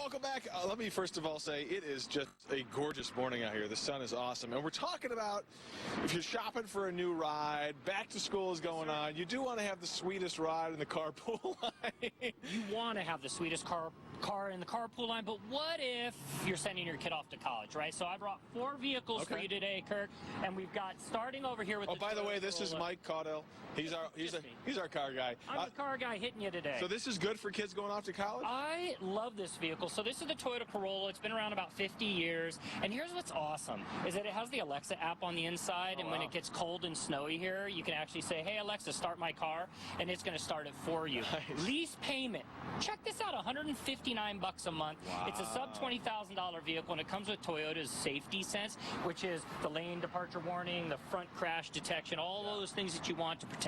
welcome back. Let me first of all say it is just a gorgeous morning out here. The sun is awesome. And we're talking about if you're shopping for a new ride, back to school is going on, you do want to have the sweetest ride in the carpool line. You want to have the sweetest car in the carpool line, but what if you're sending your kid off to college, right? So I brought 4 vehicles for you today, Kirk, and we've got starting over here with Oh, by the way, this is Mike Caudill. He's our car guy. I'm the car guy hitting you today. So this is good for kids going off to college? I love this vehicle. So this is the Toyota Corolla. It's been around about 50 years. And here's what's awesome, is that it has the Alexa app on the inside. And when it gets cold and snowy here, you can actually say, hey, Alexa, start my car. And it's going to start it for you. Nice. Lease payment. Check this out, $159 a month. Wow. It's a sub $20,000 vehicle, and it comes with Toyota's Safety Sense, which is the lane departure warning, the front crash detection, all those things that you want to protect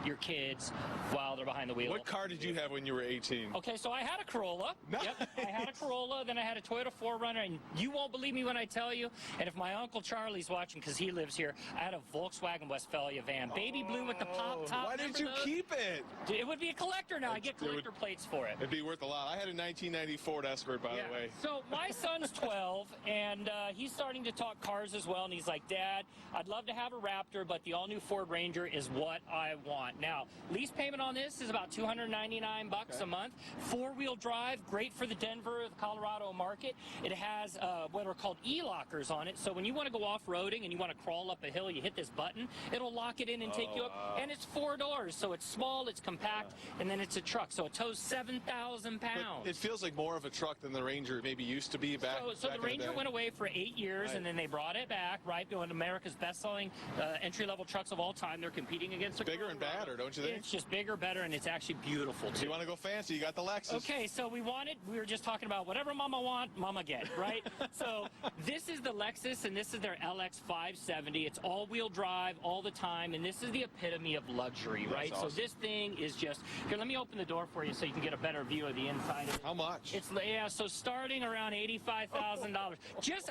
your kids while they're behind the wheel. What car did you have when you were 18? Okay, so I had a Corolla. Nice. Yep, I had a Corolla, then I had a Toyota 4Runner, and you won't believe me when I tell you, and if my Uncle Charlie's watching because he lives here, I had a Volkswagen Westphalia van, baby blue with the pop top. Why didn't you keep it? It would be a collector now. I get collector plates for it. It'd be worth a lot. I had a 1990 Ford Escort, by the way. So my son's 12, and he's starting to talk cars as well, and he's like, Dad, I'd love to have a Raptor, but the all-new Ford Ranger is what I want. Now, lease payment on this is about $299 a month. 4-wheel drive, great for the Denver, the Colorado market. It has what are called e-lockers on it, so when you want to go off-roading and you want to crawl up a hill, you hit this button, it'll lock it in and take you up, and it's 4 doors, so it's small, it's compact, and then it's a truck, so it tows 7,000 pounds. But it feels like more of a truck than the Ranger maybe used to be back. So the Ranger went away for 8 years, and then they brought it back, right? One of America's best-selling entry-level trucks of all time. They're competing against the bigger and badder, don't you think? It's just bigger, better, and it's actually beautiful, too. You want to go fancy, you got the Lexus. Okay, so we were just talking about whatever Mama want, Mama get, right? So this is the Lexus, and this is their LX 570. It's all-wheel drive all the time, and this is the epitome of luxury, right? Awesome. So this thing is just, here, let me open the door for you so you can get a better view of the inside of it. How much? So starting around $85,000.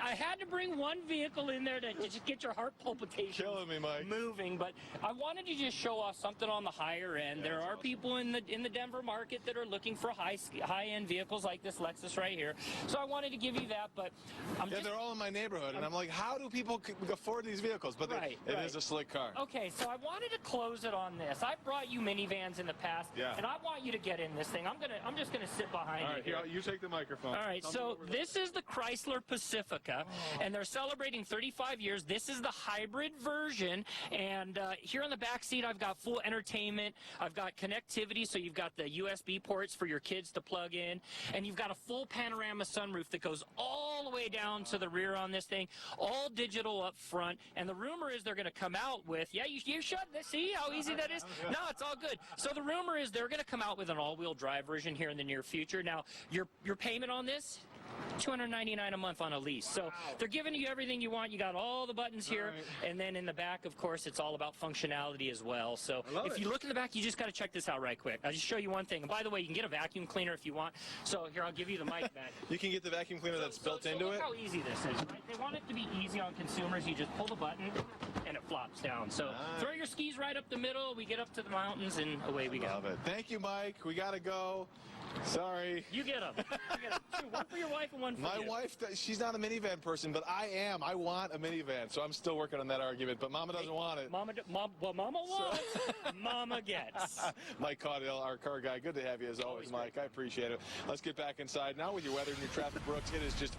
I had to bring one vehicle in there to just get your heart palpitations Killing me, Mike. moving, but I wanted to just show off something on the higher end. There are people in the Denver market that are looking for high-end vehicles like this Lexus right here. So I wanted to give you that, but they're all in my neighborhood, and I'm like, how do people afford these vehicles? But it is a slick car. Okay, so I wanted to close it on this. I brought you minivans in the past, and I want you to get in this thing. I'm just gonna sit behind you. All right, here, you take the microphone. All right, so this is the Chrysler Pacifica, and they're celebrating 35 years. This is the hybrid version, and here on the back seat, I've got full entertainment. I've got connectivity, so you've got the USB ports for your kids to plug in, and you've got a full panorama sunroof that goes all the way down to the rear on this thing, all digital up front, and the rumor is they're going to come out with, you should, see how easy that is? No, it's all good. So the rumor is they're going to come out with an all-wheel drive version here in the near future. Now, your payment on this, $299 a month on a lease. So they're giving you everything you want. You got all the buttons here, and then in the back, of course, it's all about functionality as well. So if you look in the back, you just got to check this out right quick. I'll just show you one thing. And by the way, you can get a vacuum cleaner if you want. So here, I'll give you the mic back. You can get the vacuum cleaner that's built into look it? How easy this is, right? They want it to be easy on consumers. You just pull the button, and it flops down. So throw your skis right up the middle. We get up to the mountains, and away we go. Love it. Thank you, Mike. We got to go. Sorry. You get them. One for your wife and one for you. My wife, she's not a minivan person, but I am. I want a minivan, so I'm still working on that argument, but Mama doesn't want it. Mama wants, Mama gets. Mike Caudill, our car guy. Good to have you as always, Mike. I appreciate it. Let's get back inside now with your weather and your traffic, Brooks. It is just